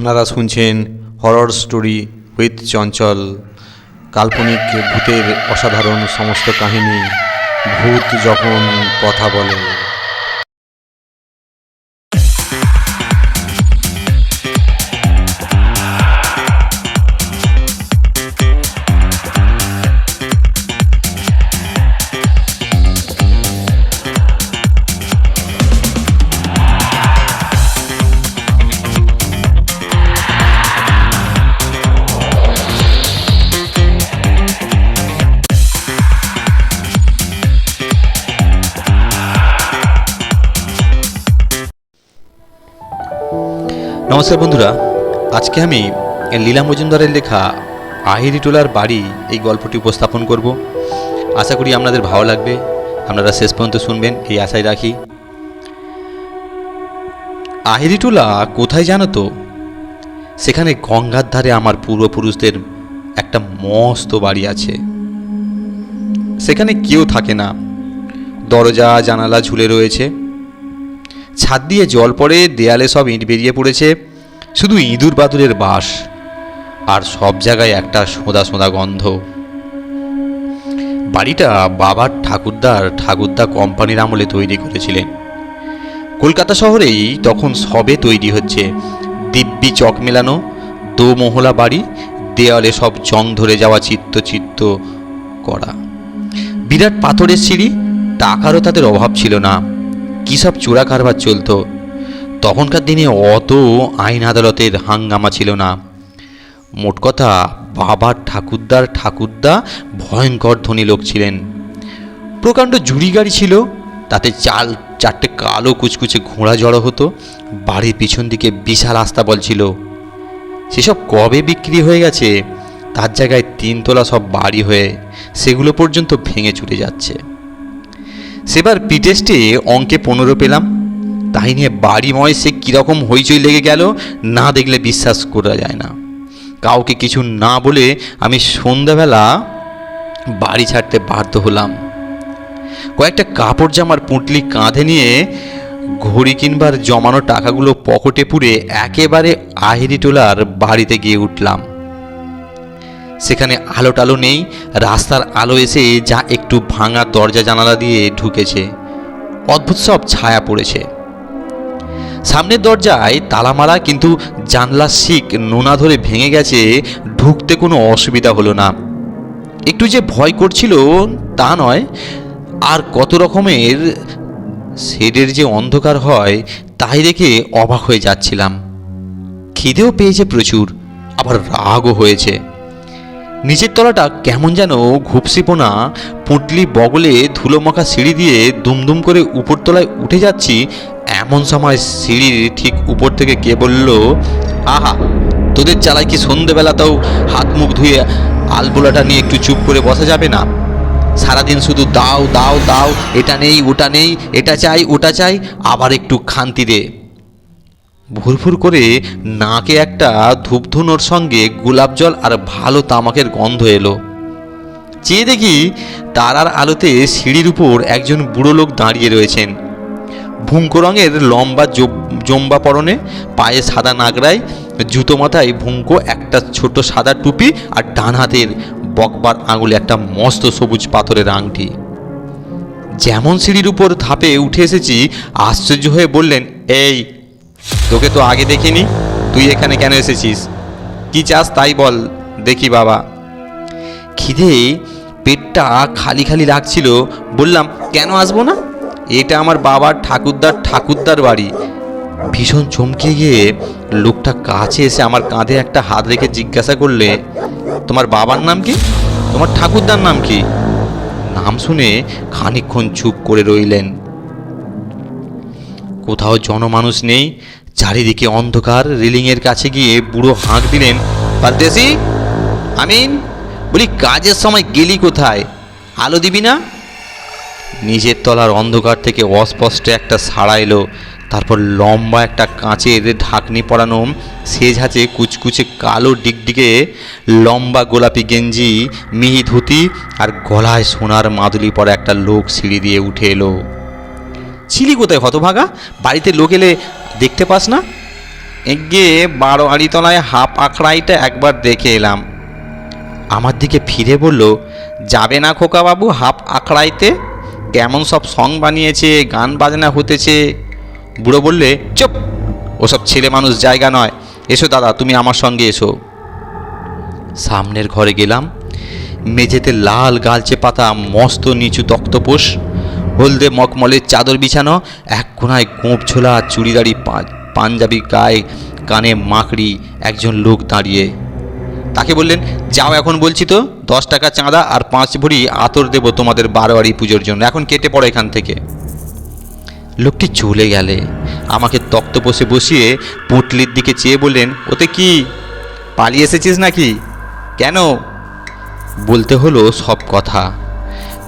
আপনারা শুনছেন horror story with চঞ্চল। কাল্পনিক ভূতের অসাধারণ সমস্ত কাহিনী। ভূত যখন কথা বলে। নমস্কার বন্ধুরা, আজকে আমি লীলা মজুমদারের লেখা আহিরিটোলার বাড়ি এই গল্পটি উপস্থাপন করব। আশা করি আপনাদের ভালো লাগবে, আপনারা শেষ পর্যন্ত শুনবেন এই আশায় রাখি। আহিরিটোলা কোথায় জানো তো? সেখানে গঙ্গার ধারে আমার পূর্বপুরুষদের একটা মস্ত বাড়ি আছে। সেখানে কেউ থাকে না, দরজা জানালা ঝুলে রয়েছে, ছাদ দিয়ে জল পড়ে, দেয়ালে সব ইট বেরিয়ে পড়েছে, শুধু ইঁদুর বাদুরের বাস, আর সব জায়গায় একটা সোঁদা সোঁদা গন্ধ। বাড়িটা বাবার ঠাকুরদা কোম্পানির আমলে তৈরি করেছিলেন। কলকাতা শহরেই তখন সবে তৈরি হচ্ছে, দিব্যি চক মেলানো দোমহলা বাড়ি, দেয়ালে সব জং ধরে যাওয়া চিত্ত করা, বিরাট পাথরের সিঁড়ি। টাকারও তাদের অভাব ছিল না, কী সব চোরা কারবার চলত। তখনকার দিনে অত আইন আদালতের হাঙ্গামা ছিল না। মোট কথা, বাবার ঠাকুরদা ভয়ঙ্কর ধনী লোক ছিলেন। প্রকাণ্ড জুড়ি গাড়ি ছিল, তাতে চারটে কালো কুচকুচে ঘোড়া জড়ো হতো। বাড়ির পিছন দিকে বিশাল আস্তাবল ছিল, সেসব কবে বিক্রি হয়ে গেছে। তার জায়গায় 3 তলা সব বাড়ি হয়ে সেগুলো পর্যন্ত ভেঙে চুরে যাচ্ছে। সেবার পিটেস্টে অঙ্কে 15 পেলাম। তাই নিয়ে বাড়িময় সে কীরকম হইচই লেগে গেল, না দেখলে বিশ্বাস করা যায় না। কাউকে কিছু না বলে আমি সন্ধ্যাবেলা বাড়ি ছাড়তে বাধ্য হলাম। কয়েকটা কাপড় জামার পুঁটলি কাঁধে নিয়ে ঘড়ি কিনবার জমানো টাকাগুলো পকেটে পুরে একেবারে আহিরিটোলার বাড়িতে গিয়ে উঠলাম। সেখানে আলো টালো নেই, রাস্তার আলো এসে যা একটু ভাঙা দরজা জানালা দিয়ে ঢুকেছে, অদ্ভুত সব ছায়া পড়েছে। সামনের দরজায় তালা মারা, কিন্তু জানলার শিক নোনা ধরে ভেঙে গেছে। ঢুকতে কোনো অসুবিধা হলো না। একটু যে ভয় করছিল তা নয়, আর কত রকমের শেডের যে অন্ধকার হয় তাই দেখে অবাক হয়ে যাচ্ছিলাম। খিদেও পেয়েছে প্রচুর, আবার রাগও হয়েছে। নিচের তলাটা কেমন যেন ঘুপসিপোনা, পুঁটলি বগলে ধুলোমাখা সিঁড়ি দিয়ে দুমদুম করে উপরতলায় উঠে যাচ্ছি। এমন সময় সিঁড়ির ঠিক উপর থেকে কে বলল, আহা, তোদের চালায় কি সন্ধেবেলাতেও হাত মুখ ধুয়ে আলবোলাটা নিয়ে একটু চুপ করে বসা যাবে না? সারাদিন শুধু দাও দাও দাও, এটা নেই ওটা নেই, এটা চাই ওটা চাই, আবার একটু খান্তি দে। ভুরভুর করে নাকে একটা ধূপধুনোর সঙ্গে গোলাপ জল আর ভালো তামাকের গন্ধ এলো। চেয়ে দেখি তারার আলোতে সিঁড়ির উপর একজন বুড়ো লোক দাঁড়িয়ে রয়েছেন। ভুঙ্কো রঙের লম্বা জম্বা পরনে, পায়ে সাদা নাগরাই, জুতো মাথায় ভুঙ্কো একটা ছোট সাদা টুপি, আর ডান হাতের বকবার আঙুলে একটা মস্ত সবুজ পাথরের আংটি। যেমন সিঁড়ির উপর ধাপে উঠে এসেছি, আশ্চর্য হয়ে বললেন, এই, তোকে তো আগে দেখিনি, তুই এখানে কেন এসেছিস? কি চাস তাই বল দেখি বাবা। খিদে পেটটা খালি খালি লাগছিল। বললাম, কেন আসবো না, এটা আমার বাবার ঠাকুরদার বাড়ি। ভীষণ চমকে গিয়ে লোকটা কাছে এসে আমার কাঁধে একটা হাত রেখে জিজ্ঞাসা করলে, তোমার বাবার নাম কি? তোমার ঠাকুরদার নাম কি? নাম শুনে খানিকক্ষণ চুপ করে রইলেন। কোথাও জনমানুষ নেই, চারিদিকে অন্ধকার। রেলিংয়ের কাছে গিয়ে বুড়ো হাঁক দিলেন, পারদেশি, আমিন, বলি কাজের সময় গেলি কোথায়? আলো দিবি না? নিজের তলার অন্ধকার থেকে অস্পষ্ট একটা সাড়া এলো। তারপর লম্বা একটা কাঁচের ঢাকনি পরানো সেজ হাতে কুচকুচে কালো ডিগডিগে লম্বা গোলাপি গেঞ্জি, মিহি ধুতি আর গলায় সোনার মাদুলি পরা একটা লোক সিঁড়ি দিয়ে উঠে এলো। ছিলি কোথায় হতভাগা? বাড়িতে লোক এলে দেখতে পাস না? গিয়ে 12 আড়িতলায় হাফ আখড়াইটা একবার দেখে এলাম। আমার দিকে ফিরে বলল, যাবে না খোকাবাবু হাফ আখড়াইতে? কেমন সব সং বানিয়েছে, গান বাজনা হতেছে। বুড়ো বললে, চুপ, ওসব ছেলে মানুষ জায়গা নয়। এসো দাদা, তুমি আমার সঙ্গে এসো। সামনের ঘরে গেলাম। মেঝেতে লাল গালচে পাতা মস্ত নিচু তক্তপোষ, হলদে মখমলের চাদর বিছানো, এক কোনায় গোঁপ ছোলা চুড়িদারি পাঞ্জাবি গায়ে, কানে মাকড়ি, একজন লোক দাঁড়িয়ে। তাকে বললেন, যাও এখন বলছি তো, 10 টাকা চাঁদা আর 5 ভরি আতর দেবো তোমাদের 12 পুজোর জন্য, এখন কেটে পড়ো এখান থেকে। লোকটি চলে গেলে আমাকে তক্তপোষে বসিয়ে পুঁটলির দিকে চেয়ে বললেন, ওতে কি পালিয়ে এসেছিস নাকি? কেন? বলতে হলো সব কথা।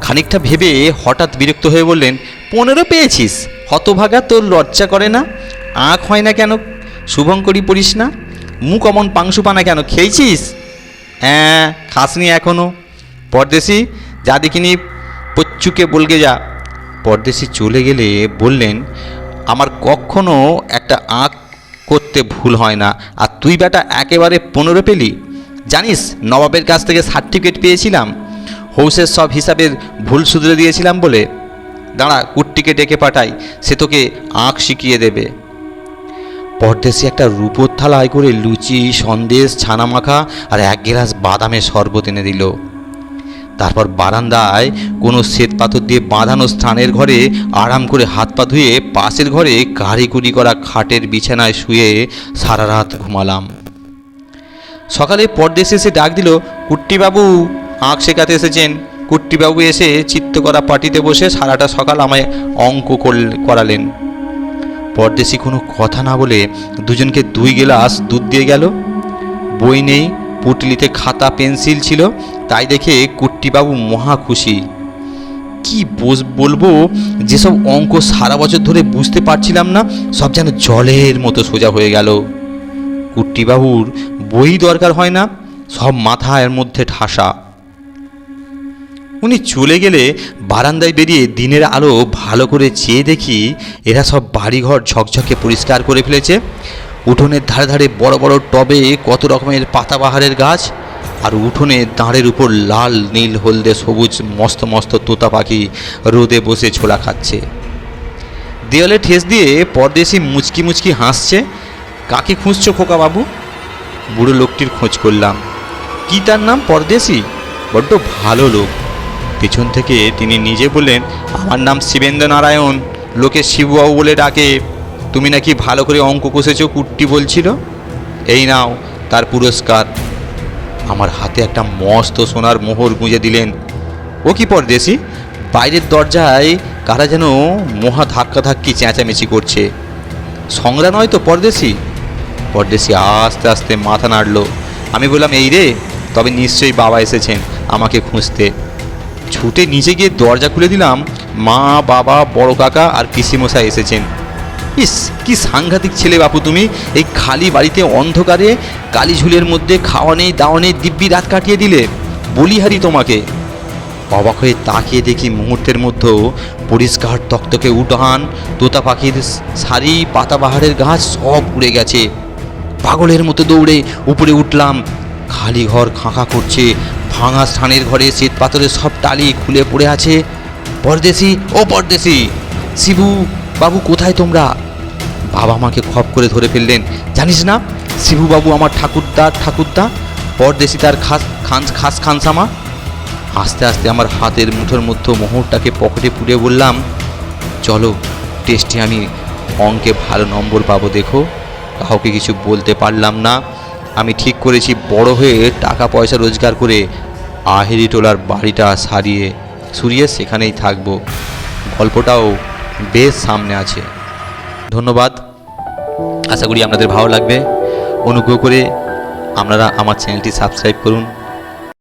খানিকটা ভেবে হঠাৎ বিরক্ত হয়ে বললেন, 15 পেয়েছিস? হতভাগা, তোর লজ্জা করে না? আঁখ হয় না কেন? শুভঙ্করী পড়িস না? মুখ অমন পাংশুপানা কেন? খেয়েছিস? হ্যাঁ, খাসনি এখনও? পরদেশি, যা দেখিনি পচ্চুকে বলগে যা। পরদেশি চলে গেলে বললেন, আমার কখনো একটা আঁক করতে ভুল হয় না, আর তুই বেটা একেবারে 15 পেলি? জানিস, নবাবের কাছ থেকে সার্টিফিকেট পেয়েছিলাম, হৌসের সব হিসাবের ভুল শুধরে দিয়েছিলাম বলে। দাঁড়া, কুট্টিকে ডেকে পাঠাই, সে তোকে আঁক শিখিয়ে দেবে। পরদেশি একটা রূপোর থালায় করে লুচি, সন্দেশ, ছানা মাখা আর 1 গ্লাস বাদামের শরবত এনে দিল। তারপর বারান্দায় কোনো শ্বেত পাথর দিয়ে বাঁধানো স্থানের ঘরে আরাম করে হাত পা ধুয়ে পাশের ঘরে কারিকুরি করা খাটের বিছানায় শুয়ে সারা রাত ঘুমালাম। সকালে পরদেশে এসে ডাক দিল, কুট্টিবাবু আঁক শেখাতে এসেছেন। কুট্টিবাবু এসে চিত্ত করা পাটিতে বসে সারাটা সকাল আমায় অঙ্ক করালেন। পরদেশি কোনো কথা না বলে দুজনকে 2 গ্লাস দুধ দিয়ে গেল। বই নেই, পুটলিতে খাতা পেন্সিল ছিল, তাই দেখে কুট্টিবাবু মহা খুশি। কি বলবো, যেসব অঙ্ক সারা বছর ধরে বুঝতে পারছিলাম না, সব যেন জলের মতো সোজা হয়ে গেল। কুট্টিবাবুর বই দরকার হয় না, সব মাথার মধ্যে ঠাসা। উনি চলে গেলে বারান্দায় বেরিয়ে দিনের আলো ভালো করে চেয়ে দেখি এরা সব বাড়িঘর ঝকঝকে পরিষ্কার করে ফেলেছে। উঠোনের ধারে ধারে বড় বড় টবে কত রকমের পাতাবাহারের গাছ, আর উঠোনে দাঁড়ের উপর লাল নীল হলদে সবুজ মস্ত মস্ত তোতা পাখি রোদে বসে ছোলা খাচ্ছে। দেওয়ালে ঠেস দিয়ে পরদেশি মুচকি মুচকি হাসছে। কাকে খুঁজছো খোকাবাবু? বুড়ো লোকটির খোঁজ করলাম। কি তার নাম? পরদেশি? বড্ড ভালো লোক। পেছন থেকে তিনি নিজে বললেন, আমার নাম শিবেন্দ্র নারায়ণ, লোকে শিববাবু বলে ডাকে। তুমি নাকি ভালো করে অঙ্ক কষেছ, কুট্টি বলছিল। এই নাও তার পুরস্কার। আমার হাতে একটা মস্ত সোনার মোহর গুঁজে দিলেন। ও কি পরদেশি? বাইরের দরজায় কারা যেন মহা ধাক্কাধাক্কি চেঁচামেচি করছে। সংগ্রা নয় তো পরদেশি? পরদেশি আস্তে আস্তে মাথা নাড়ল। আমি বললাম, এই রে, তবে নিশ্চয়ই বাবা এসেছেন আমাকে খুঁজতে। ছুটে নিচে গিয়ে দরজা খুলে দিলাম। মা, বাবা, বড় কাকা আর পিসিমশাই এসেছেন। ইস, কি সাংঘাতিক ছেলে বাপু তুমি! এই খালি বাড়িতে অন্ধকারে কালী ঝুলের মধ্যে খাওয়া নেই দাওয়া নেই দিব্যি রাত কাটিয়ে দিলে। বলিহারি তোমাকে। অবাক হয়ে তাকিয়ে দেখি মুহূর্তের মধ্যেও পরিষ্কার তক্তকে উঠান, তোতা পাখির সারি, পাতাবাহারের গাছ সব উড়ে গেছে। পাগলের মতো দৌড়ে উপরে উঠলাম। খালি ঘর খাঁকা করছে। ভাঙা স্থানের ঘরে শ্বেত পাথরের সব টালি খুলে পড়ে আছে। পরদেশি, ও পরদেশি, শিবু বাবু কোথায় তোমরা? বাবা আমাকে খপ করে ধরে ফেললেন। জানিস না, শিবুবাবু আমার ঠাকুরদা। পরদেশি তার খাস খানসামা। আস্তে আস্তে আমার হাতের মুঠোর মধ্যে মোহরটাকে পকেটে পুড়ে বললাম, চলো, টেস্টে আমি অঙ্কে ভালো নম্বর পাবো দেখো। কাউকে কিছু বলতে পারলাম না। আমি ঠিক করেছি বড় হয়ে টাকা পয়সা রোজগার করে আহেরিটোলার বাড়িটা সুরিয়ে সেখানেই থাকবো। গল্পটাও বেশ সামনে আছে। ধন্যবাদ। আশা করি আপনাদের ভালো লাগবে। অনুগ্রহ করে আপনারা আমার চ্যানেলটি সাবস্ক্রাইব করুন।